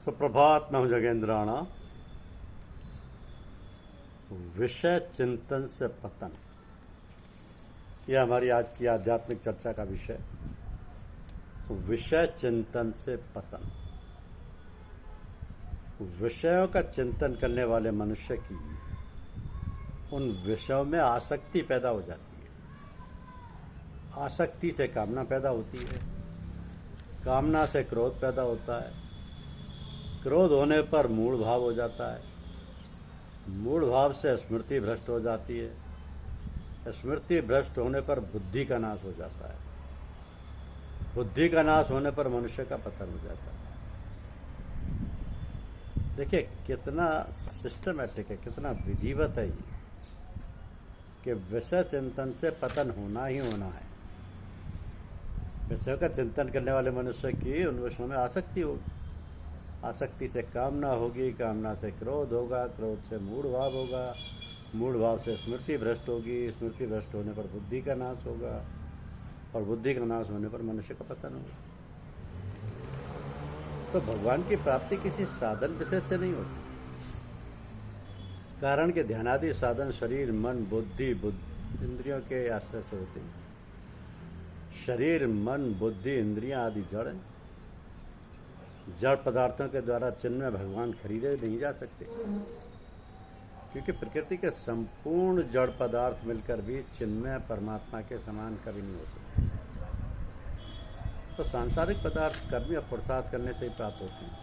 सुप्रभात। मैं हूं जगेंद्र राणा। विषय चिंतन से पतन, यह हमारी आज की आध्यात्मिक चर्चा का विषय। विषय चिंतन से पतन। विषयों का चिंतन करने वाले मनुष्य की उन विषयों में आसक्ति पैदा हो जाती है। आसक्ति से कामना पैदा होती है, कामना से क्रोध पैदा होता है, क्रोध होने पर मूढ़ भाव हो जाता है, मूढ़ भाव से स्मृति भ्रष्ट हो जाती है, स्मृति भ्रष्ट होने पर बुद्धि का नाश हो जाता है, बुद्धि का नाश होने पर मनुष्य का पतन हो जाता है। देखिए कितना सिस्टमैटिक है, कितना विधिवत है ये कि विषय चिंतन से पतन होना ही होना है। विषयों का चिंतन करने वाले मनुष्य की उन विषयों में आसक्ति होगी, आसक्ति से कामना होगी, कामना से क्रोध होगा, क्रोध से मूढ़ भाव होगा, मूढ़ भाव से स्मृति भ्रष्ट होगी, स्मृति भ्रष्ट होने पर बुद्धि का नाश होगा और बुद्धि का नाश होने पर मनुष्य का पतन होगा। तो भगवान की प्राप्ति किसी साधन विशेष से नहीं होती। कारण के ध्यानादि साधन शरीर, मन, बुद्धि, इंद्रियों के आश्रय से होते हैं। शरीर, मन, बुद्धि, इंद्रियां आदि जड़ हैं। जड़ पदार्थों के द्वारा चिन्मय भगवान खरीदे नहीं जा सकते, क्योंकि प्रकृति के संपूर्ण जड़ पदार्थ मिलकर भी चिन्मय परमात्मा के समान कभी नहीं हो सकते। तो सांसारिक पदार्थ कर्म या पुरुषार्थ करने से ही प्राप्त होते हैं।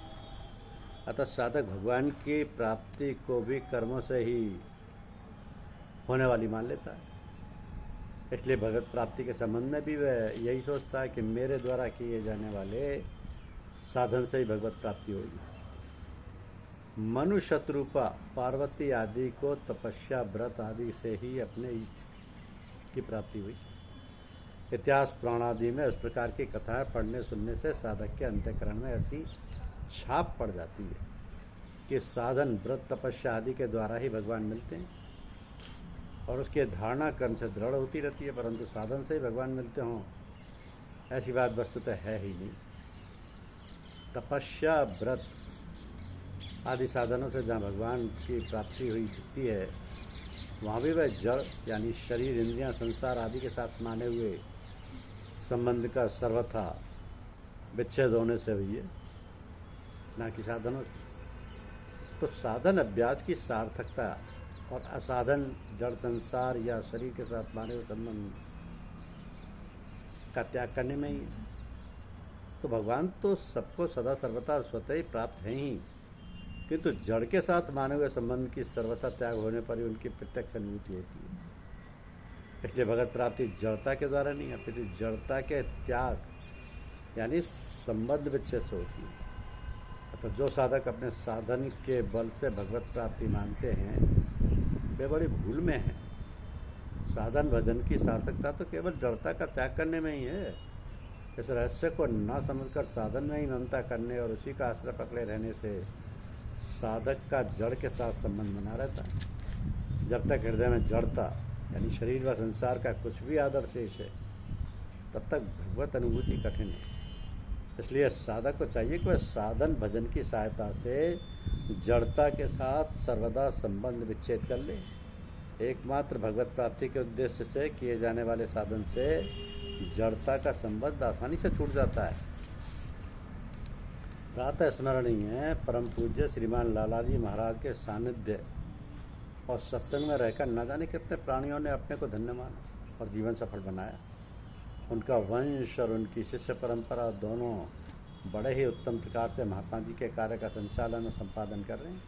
अतः साधक भगवान की प्राप्ति को भी कर्मों से ही होने वाली मान लेता है। इसलिए भगवत प्राप्ति के संबंध में भी वह यही सोचता है कि मेरे द्वारा किए जाने वाले साधन से ही भगवत प्राप्ति होगी। मनु शत्रुपा पार्वती आदि को तपस्या, व्रत आदि से ही अपने इष्ट की प्राप्ति हुई। इतिहास पुराण आदि में इस प्रकार की कथाएं पढ़ने सुनने से साधक के अंतःकरण में ऐसी छाप पड़ जाती है कि साधन, व्रत, तपस्या आदि के द्वारा ही भगवान मिलते हैं और उसकी धारणा कर्म से दृढ़ होती रहती है, परंतु साधन से ही भगवान मिलते हों ऐसी बात वस्तुतः है ही नहीं। तपस्या, व्रत आदि साधनों से जहाँ भगवान की प्राप्ति हुई दिखती है, वहाँ भी वह जड़ यानी शरीर, इंद्रियां, संसार आदि के साथ माने हुए संबंध का सर्वथा विच्छेद होने से हुई है, ना कि साधनों से। तो साधन अभ्यास की सार्थकता और असाधन जड़ संसार या शरीर के साथ माने हुए संबंध का त्याग करने में ही है। तो भगवान तो सबको सदा सर्वथा स्वतः ही प्राप्त हैं ही, किंतु जड़ के साथ माने हुए संबंध की सर्वथा त्याग होने पर ही उनकी प्रत्यक्ष अनुभूति होती है। इसलिए भगवत प्राप्ति जड़ता के द्वारा नहीं, अपितु जड़ता के त्याग यानी संबंध विच्छेद से होती है। तो जो साधक अपने साधन के बल से भगवत प्राप्ति मानते हैं वे बड़ी भूल में हैं। साधन भजन की सार्थकता तो केवल जड़ता का त्याग करने में ही है। इस रहस्य को न समझकर साधन में ही ममता करने और उसी का आश्रय पकड़े रहने से साधक का जड़ के साथ संबंध बना रहता है। जब तक हृदय में जड़ता यानी शरीर व संसार का कुछ भी आदर शेष है, तब तक भगवत अनुभूति कठिन है। इसलिए साधक को चाहिए कि वह साधन भजन की सहायता से जड़ता के साथ सर्वदा संबंध विच्छेद कर ले। एकमात्र भगवत प्राप्ति के उद्देश्य से किए जाने वाले साधन से जड़ता का संबंध आसानी से छूट जाता है। प्रातः स्मरणीय है परम पूज्य श्रीमान लालाजी महाराज के सानिध्य और सत्संग में रहकर न जाने कितने प्राणियों ने अपने को धन्य माना और जीवन सफल बनाया। उनका वंश और उनकी शिष्य परंपरा दोनों बड़े ही उत्तम प्रकार से महात्मा जी के कार्य का संचालन और संपादन कर रहे हैं।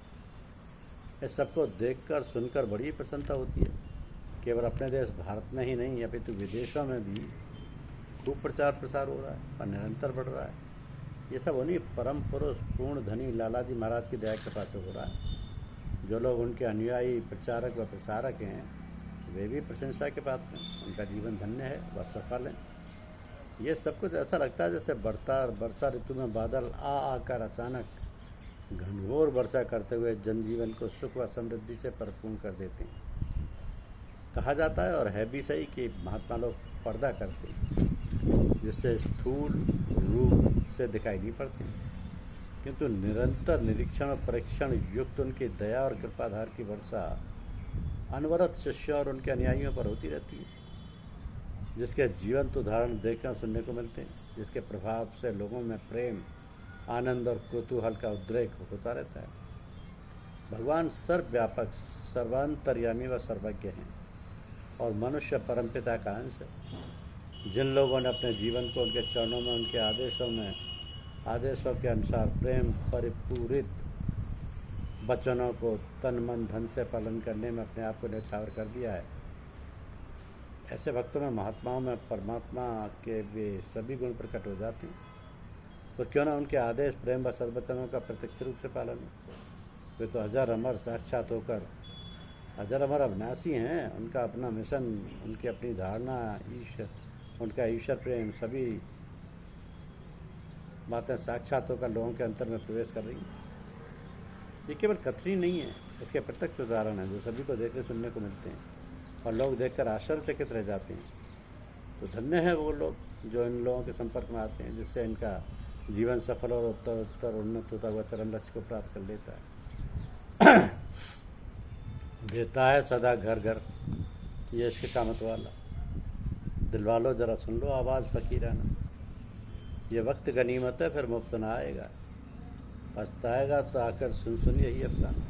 इस सबको देखकर सुनकर बड़ी प्रसन्नता होती है। केवल अपने देश भारत में ही नहीं, अपितु विदेशों में भी खूब प्रचार प्रसार हो रहा है और निरंतर बढ़ रहा है। ये सब उन्हीं परम पुरुष पूर्ण धनी लालाजी महाराज की दया कृपा से हो रहा है। जो लोग उनके अनुयायी, प्रचारक व प्रसारक हैं वे भी प्रशंसा के पात्र हैं। उनका जीवन धन्य है, वह सफल है। ये सब कुछ ऐसा लगता है जैसे वर्षा ऋतु में बादल आकर अचानक घनघोर वर्षा करते हुए जनजीवन को सुख व समृद्धि से परिपूर्ण कर देते हैं। कहा जाता है और है भी सही कि महात्मा लोग पर्दा करते हैं, जिससे स्थूल रूप से दिखाई नहीं पड़ते। किंतु निरंतर निरीक्षण और परीक्षण युक्त उनकी दया और कृपाधार की वर्षा अनवरत शिष्यों और उनके अनुयायियों पर होती रहती है, जिसके जीवंत उदाहरण देखने और सुनने को मिलते हैं, जिसके प्रभाव से लोगों में प्रेम, आनंद और कौतूहल का उद्रेक होता रहता है। भगवान सर्वव्यापक, सर्वांतर्यामी व सर्वज्ञ हैं और मनुष्य परमपिता का अंश है। जिन लोगों ने अपने जीवन को उनके चरणों में उनके आदेशों के अनुसार प्रेम परिपूरित वचनों को तन मन धन से पालन करने में अपने आप को न्यौछावर कर दिया है, ऐसे भक्तों में, महात्माओं में परमात्मा के वे सभी गुण प्रकट हो जाते हैं। तो क्यों ना उनके आदेश, प्रेम व सद्वचनों का प्रत्यक्ष रूप से पालन हो। वे तो अजर अमर साक्षात होकर अजर अमर अविनाशी हैं। उनका अपना मिशन, उनकी अपनी धारणा, उनका ईश्वर प्रेम, सभी बातें साक्षात होकर लोगों के अंतर में प्रवेश कर रही हैं। ये केवल कथनी नहीं है, इसके प्रत्यक्ष उदाहरण हैं जो सभी को देखने सुनने को मिलते हैं और लोग देखकर आश्चर्यचकित रह जाते हैं। तो धन्य है वो लोग जो इन लोगों के संपर्क में आते हैं, जिससे इनका जीवन सफल और उत्तर उन्नत होता हुआ चरम लक्ष्य को प्राप्त कर लेता है। देता है सदा घर घर ये इश्क का मत वाला, दिल वालो जरा सुन लो आवाज़ फकीराना। ये वक्त गनीमत है फिर मुफ्त ना आएगा, पछताएगा तो आकर सुन यही अफसाना।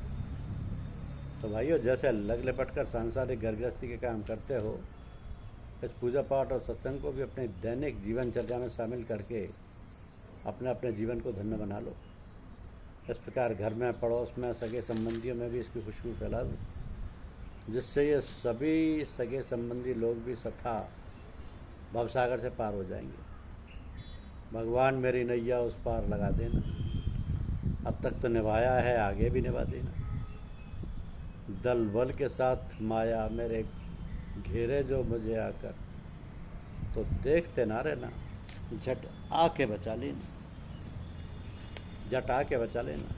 तो भाइयों, जैसे लग लिपट कर सांसारिक घर गृहस्थी के काम करते हो, इस पूजा पाठ और सत्संग को भी अपने दैनिक जीवनचर्या में शामिल करके अपने अपने जीवन को धन्य बना लो। इस प्रकार घर में, पड़ोस में, सगे संबंधियों में भी इसकी खुशबू फैला दो, जिससे ये सभी सगे संबंधी लोग भी सथा भवसागर से पार हो जाएंगे। भगवान मेरी नैया उस पार लगा देना, अब तक तो निभाया है आगे भी निभा देना। दल बल के साथ माया मेरे घेरे जो मुझे आकर, तो देखते ना रहना, झट आके बचा लेना, झट आके बचा लेना।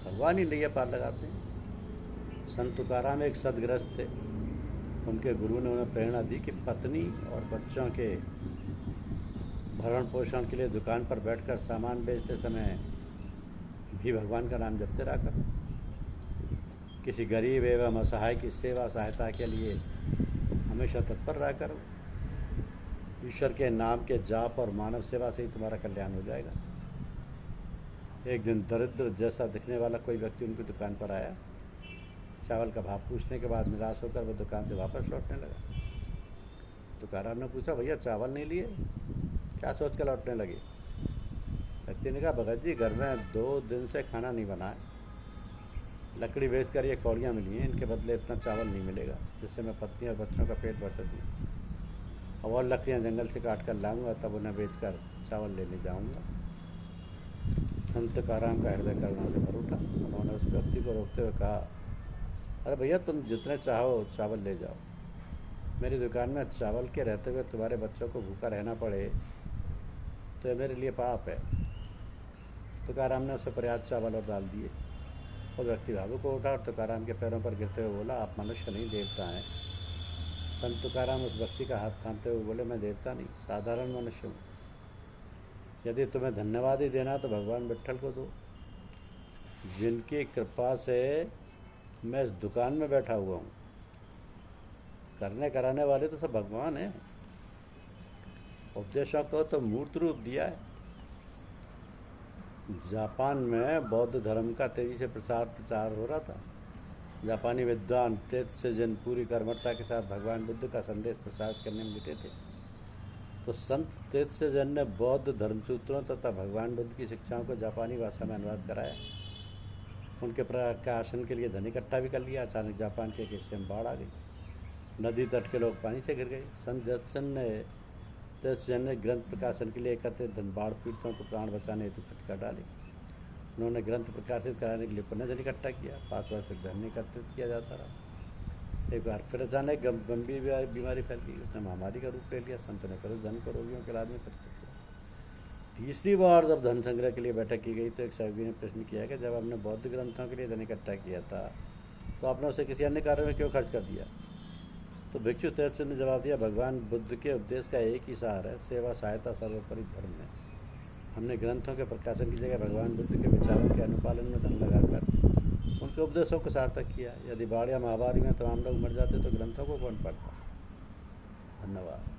भगवान ही नैया पार लगाते हैं। संत तुकाराम एक सदगृहस्थ थे। उनके गुरु ने उन्हें प्रेरणा दी कि पत्नी और बच्चों के भरण पोषण के लिए दुकान पर बैठकर सामान बेचते समय भी भगवान का नाम जपते रहा करो। किसी गरीब एवं असहाय की सेवा सहायता के लिए हमेशा तत्पर रहा करो। ईश्वर के नाम के जाप और मानव सेवा से ही तुम्हारा कल्याण हो जाएगा। एक दिन दरिद्र जैसा दिखने वाला कोई व्यक्ति उनकी दुकान पर आया। चावल का भाव पूछने के बाद निराश होकर वह दुकान से वापस लौटने लगा। तुकाराम ने पूछा, भैया चावल नहीं लिए, क्या सोच कर लौटने लगे? व्यक्ति ने कहा, भगत जी घर में 2 दिन से खाना नहीं बना है, लकड़ी बेच कर ये कौड़ियाँ मिली हैं, इनके बदले इतना चावल नहीं मिलेगा जिससे मैं पत्नी और बच्चों का पेट भर सकूँ। अब और लकड़ियाँ जंगल से काट कर लाऊंगा, तब उन्हें बेचकर चावल लेने जाऊंगा। संत तुकाराम का हृदय करुणा से भर उठा। उन्होंने उस व्यक्ति को रोकते हुए कहा, अरे भैया तुम जितने चाहो चावल ले जाओ, मेरी दुकान में चावल के रहते हुए तुम्हारे बच्चों को भूखा रहना पड़े तो यह मेरे लिए पाप है। तुकाराम ने उसे पर्याप्त चावल और डाल दिए। और व्यक्ति भावुक को उठा और तुकाराम के पैरों पर गिरते हुए बोला, आप मनुष्य नहीं देवता हैं। संत तुकाराम उस व्यक्ति का हाथ थामते हुए बोले, मैं देवता नहीं, साधारण मनुष्य हूँ। यदि तुम्हें धन्यवाद ही देना तो भगवान विट्ठल को दो, जिनकी कृपा से मैं इस दुकान में बैठा हुआ हूँ। करने कराने वाले तो सब भगवान हैं। उपदेशों को तो मूर्त रूप दिया है। जापान में बौद्ध धर्म का तेजी से प्रचार हो रहा था। जापानी विद्वान तेत्सुजिन पूरी कर्मठता के साथ भगवान बुद्ध का संदेश प्रचार करने में जुटे थे। तो संत तेत्सुजिन ने बौद्ध धर्मसूत्रों तथा भगवान बुद्ध की शिक्षाओं को जापानी भाषा में अनुवाद कराया। उनके प्रकाशन के लिए धन इकट्ठा भी कर लिया। अचानक जापान के एक हिस्से में बाढ़ आ गई। नदी तट के लोग पानी से घिर गए। संत तेत्सुजिन ने ग्रंथ प्रकाशन के लिए एकत्रित धन बाढ़ पीड़ितों को प्राण बचाने हेतु खर्च कर डाले। उन्होंने ग्रंथ प्रकाशित कराने के लिए पुनः धन इकट्ठा किया। 5 वर्ष तक धन एकत्रित किया जाता रहा। एक बार फिर अचानक गंभीर बीमारी फैल गई। उसने महामारी का रूप ले लिया। संत ने करोड़ धन को रोगियों के इलाज में खर्च कर दिया। तीसरी बार जब धन संग्रह के लिए बैठक की गई तो एक सहयोगी ने प्रश्न किया कि जब हमने बौद्ध ग्रंथों के लिए धन इकट्ठा किया था तो आपने उसे किसी अन्य कार्य में क्यों खर्च कर दिया? तो भिक्षु तेत्सुजिन ने जवाब दिया, भगवान बुद्ध के उपदेश का एक ही सार है, सेवा सहायता सर्वोपरि धर्म है। हमने ग्रंथों के प्रकाशन की जगह भगवान बुद्ध के विचारों के अनुपालन में धन लगाकर उनके उपदेशों को सार्थक किया। यदि बाढ़ या महामारी में तमाम लोग मर जाते तो ग्रंथों को कौन पढ़ता। धन्यवाद।